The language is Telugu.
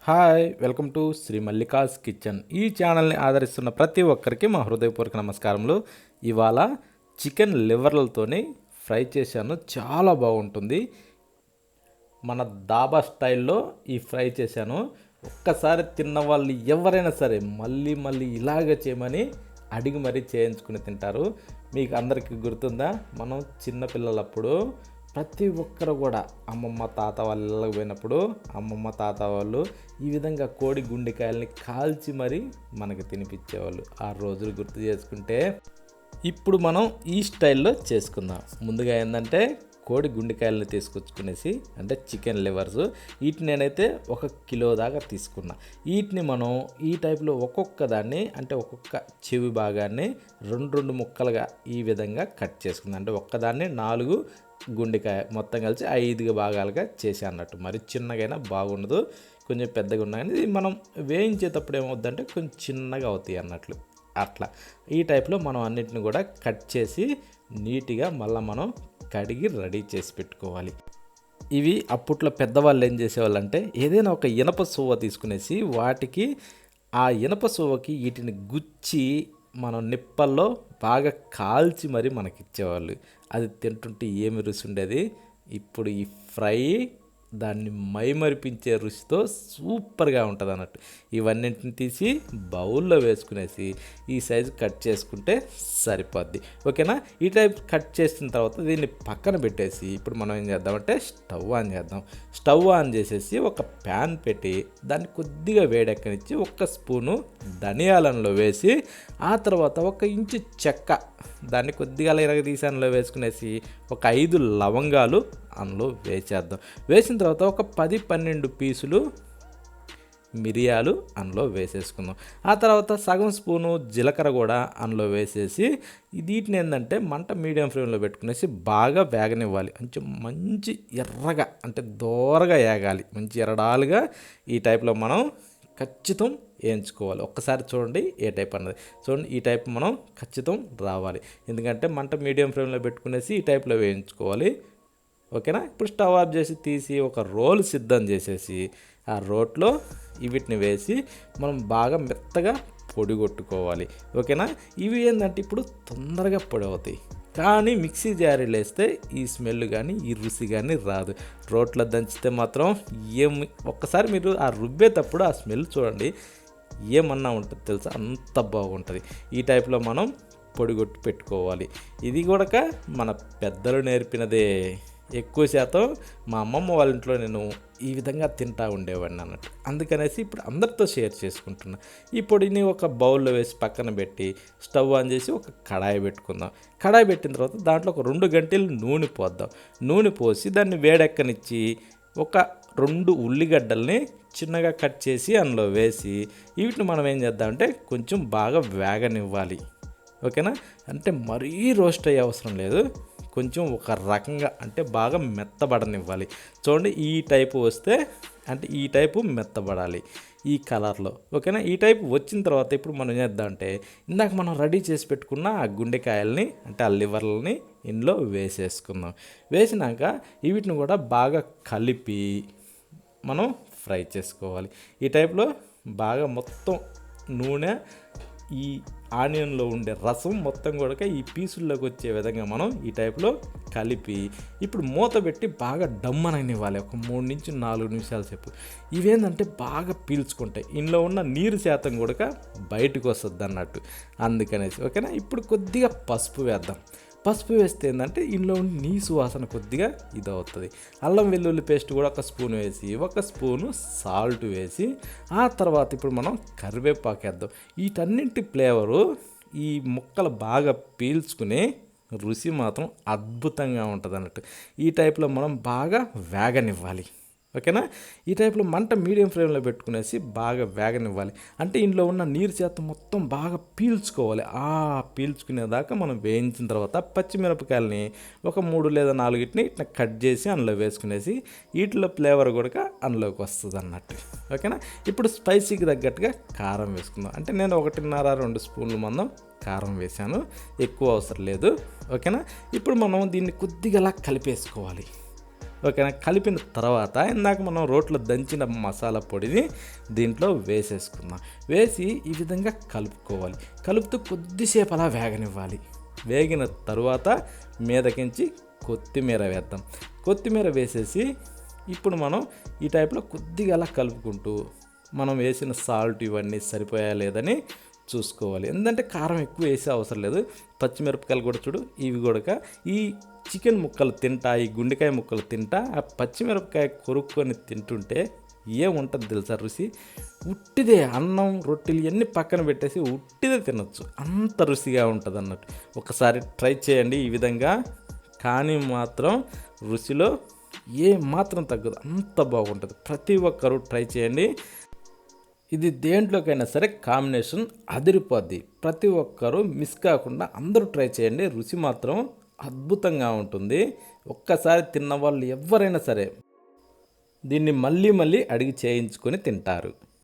Hi welcome to Shri Mallika's kitchen. ఈ ఛానల్ని ఆదరిస్తున్న ప్రతి ఒక్కరికి మా హృదయపూర్వక నమస్కారములు. ఇవాళ చికెన్ లివర్లతోని ఫ్రై చేశాను, చాలా బాగుంటుంది. మన దాబా స్టైల్లో ఈ ఫ్రై చేశాను. ఒక్కసారి తిన్న వాళ్ళు ఎవరైనా సరే మళ్ళీ మళ్ళీ ఇలాగ చేయమని అడిగి మరీ చేయించుకుని తింటారు. మీకు అందరికీ గుర్తుందా, మనం చిన్నపిల్లలప్పుడు ప్రతి ఒక్కరు కూడా అమ్మమ్మ తాత వాళ్ళ ఇళ్ళకి పోయినప్పుడు అమ్మమ్మ తాత వాళ్ళు ఈ విధంగా కోడి గుండెకాయలని కాల్చి మరీ మనకి తినిపించేవాళ్ళు. ఆ రోజులు గుర్తు చేసుకుంటే ఇప్పుడు మనం ఈ స్టైల్లో చేసుకుందాం. ముందుగా ఏంటంటే కోడి గుండెకాయలను తీసుకొచ్చుకునేసి, అంటే చికెన్ లివర్స్, వీటిని నేనైతే 1 కిలో దాకా తీసుకున్నా. వీటిని మనం ఈ టైప్లో ఒక్కొక్క దాన్ని, అంటే ఒక్కొక్క చెవి భాగాన్ని రెండు ముక్కలుగా ఈ విధంగా కట్ చేసుకుందాం. అంటే ఒక్కదాన్ని 4 గుండెకాయ మొత్తం కలిసి 5 భాగాలుగా చేసి అన్నట్టు. మరి చిన్నగైనా బాగుండదు, కొంచెం పెద్దగా ఉన్నా కానీ ఇది మనం వేయించేటప్పుడు ఏమవుద్దంటే కొంచెం చిన్నగా అవుతాయి అన్నట్లు. అట్లా ఈ టైప్లో మనం అన్నిటిని కూడా కట్ చేసి నీట్గా మళ్ళీ మనం కడిగి రెడీ చేసి పెట్టుకోవాలి. ఇవి అప్పట్లో పెద్దవాళ్ళు ఏం చేసేవాళ్ళు అంటే, ఏదైనా ఒక ఇనప సువ్వ తీసుకునేసి వాటికి ఆ ఇనప సువ్వకి వీటిని గుచ్చి మనం నిప్పల్లో బాగా కాల్చి మరి మనకి ఇచ్చేవాళ్ళు. అది తింటుంటే ఏమి రుచి ఉండేది. ఇప్పుడు ఈ ఫ్రై దాన్ని మైమరిపించే రుచితో సూపర్గా ఉంటుంది అన్నట్టు. ఇవన్నింటిని తీసి బౌల్లో వేసుకునేసి ఈ సైజు కట్ చేసుకుంటే సరిపోద్ది. ఓకేనా? ఈ టైప్ కట్ చేసిన తర్వాత దీన్ని పక్కన పెట్టేసి ఇప్పుడు మనం ఏం చేద్దామంటే స్టవ్ ఆన్ చేద్దాం. స్టవ్ ఆన్ చేసేసి ఒక ప్యాన్ పెట్టి దాన్ని కొద్దిగా వేడెక్కనిచ్చి 1 స్పూను ధనియాలలో వేసి, ఆ తర్వాత 1 ఇంచు చెక్క దాన్ని కొద్దిగా ఇరగదీసి అందులో వేసుకునేసి ఒక 5 లవంగాలు అందులో వేసేద్దాం. వేసిన తర్వాత ఒక 10-12 పీసులు మిరియాలు అందులో వేసేసుకుందాం. ఆ తర్వాత సగం స్పూను జీలకర్ర కూడా అందులో వేసేసి వీటిని ఏంటంటే మంట మీడియం ఫ్లేమ్లో పెట్టుకునేసి బాగా వేగనివ్వాలి. కొంచెం మంచి ఎర్రగా, అంటే దోరగా వేగాలి, మంచి ఎర్రడాలుగా ఈ టైప్లో మనం ఖచ్చితం వేయించుకోవాలి. ఒక్కసారి చూడండి ఏ టైప్ అన్నది. చూడండి ఈ టైప్ మనం ఖచ్చితం రావాలి, ఎందుకంటే మంట మీడియం ఫ్లేమ్లో పెట్టుకునేసి ఈ టైప్లో వేయించుకోవాలి. ఓకేనా? ఇప్పుడు స్టవ్ ఆఫ్ చేసి తీసి ఒక రోల్ సిద్ధం చేసేసి ఆ రోట్లో వీటిని వేసి మనం బాగా మెత్తగా పొడి కొట్టుకోవాలి. ఓకేనా? ఇవి ఏంటంటే ఇప్పుడు తొందరగా పొడి అవుతాయి, కానీ మిక్సీ జారీలో వేస్తే ఈ స్మెల్ కానీ ఈ రుచి కానీ రాదు. రోట్లో దంచితే మాత్రం ఒక్కసారి మీరు ఆ రుబ్బేటప్పుడు ఆ స్మెల్ చూడండి, ఏమన్నా ఉంటుంది తెలుసా, అంత బాగుంటుంది. ఈ టైప్లో మనం పొడిగొట్టి పెట్టుకోవాలి. ఇది కూడా మన పెద్దలు నేర్పినదే. ఎక్కువ శాతం మా అమ్మమ్మ వాళ్ళ ఇంట్లో నేను ఈ విధంగా తింటూ ఉండేవాడిని అన్నట్టు. అందుకనేసి ఇప్పుడు అందరితో షేర్ చేసుకుంటున్నా. ఈ పొడిని ఒక బౌల్లో వేసి పక్కన పెట్టి స్టవ్ ఆన్ చేసి ఒక కడాయి పెట్టుకుందాం. కడాయి పెట్టిన తర్వాత దాంట్లో ఒక 2 గంటలు నూనె పోద్దాం. నూనె పోసి దాన్ని వేడెక్కనిచ్చి ఒక 2 ఉల్లిగడ్డల్ని చిన్నగా కట్ చేసి అందులో వేసి వీటిని మనం ఏం చేద్దామంటే కొంచెం బాగా వేగనివ్వాలి. ఓకేనా? అంటే మరీ రోస్ట్ అయ్యే అవసరం లేదు, కొంచెం ఒక రకంగా, అంటే బాగా మెత్తబడనివ్వాలి. చూడండి ఈ టైపు వస్తే, అంటే ఈ టైపు మెత్తబడాలి ఈ కలర్లో. ఓకేనా? ఈ టైపు వచ్చిన తర్వాత ఇప్పుడు మనం చేద్దామంటే ఇందాక మనం రెడీ చేసి పెట్టుకున్న ఆ గుండెకాయల్ని, అంటే ఆ లివర్లని ఇందులో వేసేసుకుందాం. వేసినాక వీటిని కూడా బాగా కలిపి మనం ఫ్రై చేసుకోవాలి. ఈ టైప్లో బాగా మొత్తం నూనె, ఈ ఆనియన్లో ఉండే రసం మొత్తం కూడా ఈ పీసుల్లోకి వచ్చే విధంగా మనం ఈ టైప్లో కలిపి ఇప్పుడు మూత పెట్టి బాగా డమ్మననివ్వాలి. ఒక 3-4 నిమిషాల సేపు. ఇవేంటంటే బాగా పీల్చుకుంటాయి, ఇందులో ఉన్న నీరు శాతం కూడా బయటకు వస్తుంది అన్నట్టు. అందుకనేసి ఓకేనా? ఇప్పుడు కొద్దిగా పసుపు వేద్దాం. పసుపు వేస్తే ఏంటంటే ఇందులో ఉండి నీసు వాసన కొద్దిగా ఇదవుతుంది. అల్లం వెల్లుల్లి పేస్ట్ కూడా 1 స్పూన్ వేసి, 1 స్పూను సాల్ట్ వేసి, ఆ తర్వాత ఇప్పుడు మనం కరివేపాకు వేద్దాం. వీటన్నింటి ఫ్లేవరు ఈ ముక్కలు బాగా పీల్చుకుని రుచి మాత్రం అద్భుతంగా ఉంటుంది అన్నట్టు. ఈ టైప్లో మనం బాగా వేగనివ్వాలి. ఓకేనా? ఈ టైప్లో మంట మీడియం ఫ్లేమ్లో పెట్టుకునేసి బాగా వేగనివ్వాలి. అంటే ఇందులో ఉన్న నీరు శాతం మొత్తం బాగా పీల్చుకోవాలి. ఆ పీల్చుకునేదాకా మనం వేయించిన తర్వాత పచ్చిమిరపకాయలని ఒక 3 లేదా 4 ఇట్లా కట్ చేసి అందులో వేసుకునేసి వీటిలో ఫ్లేవర్ కూడా అందులోకి వస్తుంది అన్నట్టు. ఓకేనా? ఇప్పుడు స్పైసీకి తగ్గట్టుగా కారం వేసుకుందాం. అంటే నేను 1.5-2 స్పూన్ల మందం కారం వేసాను, ఎక్కువ అవసరం లేదు. ఓకేనా? ఇప్పుడు మనం దీన్ని కొద్దిగా అలా కలిపేసుకోవాలి. ఓకేనా. కలిపిన తర్వాత ఇందాక మనం రోట్లో దంచిన మసాలా పొడిని దీంట్లో వేసేసుకుందాం. వేసి ఈ విధంగా కలుపుకోవాలి. కలుపుతూ కొద్దిసేపు అలా వేగనివ్వాలి. వేగిన తర్వాత మీదకించి కొత్తిమీర వేద్దాం. కొత్తిమీర వేసేసి ఇప్పుడు మనం ఈ టైప్లో కొద్దిగా అలా కలుపుకుంటూ మనం వేసిన సాల్ట్ ఇవన్నీ సరిపోయా లేదని చూసుకోవాలి. ఎందుకంటే కారం ఎక్కువ వేసే అవసరం లేదు. పచ్చిమిరపకాయలు కూడా చూడు, ఇవి కూడా ఈ చికెన్ ముక్కలు తింటా, ఈ గుండెకాయ ముక్కలు తింటా, ఆ పచ్చిమిరపకాయ కొరుక్కొని తింటుంటే ఏముంటుంది తెలుసా రుచి? ఉట్టిదే అన్నం రొట్టెలు ఇవన్నీ పక్కన పెట్టేసి ఉట్టిదే తినొచ్చు, అంత రుచిగా ఉంటుంది అన్నట్టు. ఒకసారి ట్రై చేయండి ఈ విధంగా, కానీ మాత్రం రుచిలో ఏ మాత్రం తగ్గదు, అంత బాగుంటుంది. ప్రతి ఒక్కరూ ట్రై చేయండి. ఇది దేంట్లోకైనా సరే కాంబినేషన్ అదిరిపోద్ది. ప్రతి ఒక్కరూ మిస్ కాకుండా అందరూ ట్రై చేయండి. రుచి మాత్రం అద్భుతంగా ఉంటుంది. ఒక్కసారి తిన్న వాళ్ళు ఎవరైనా సరే దీన్ని మళ్ళీ మళ్ళీ అడిగి చేయించుకొని తింటారు.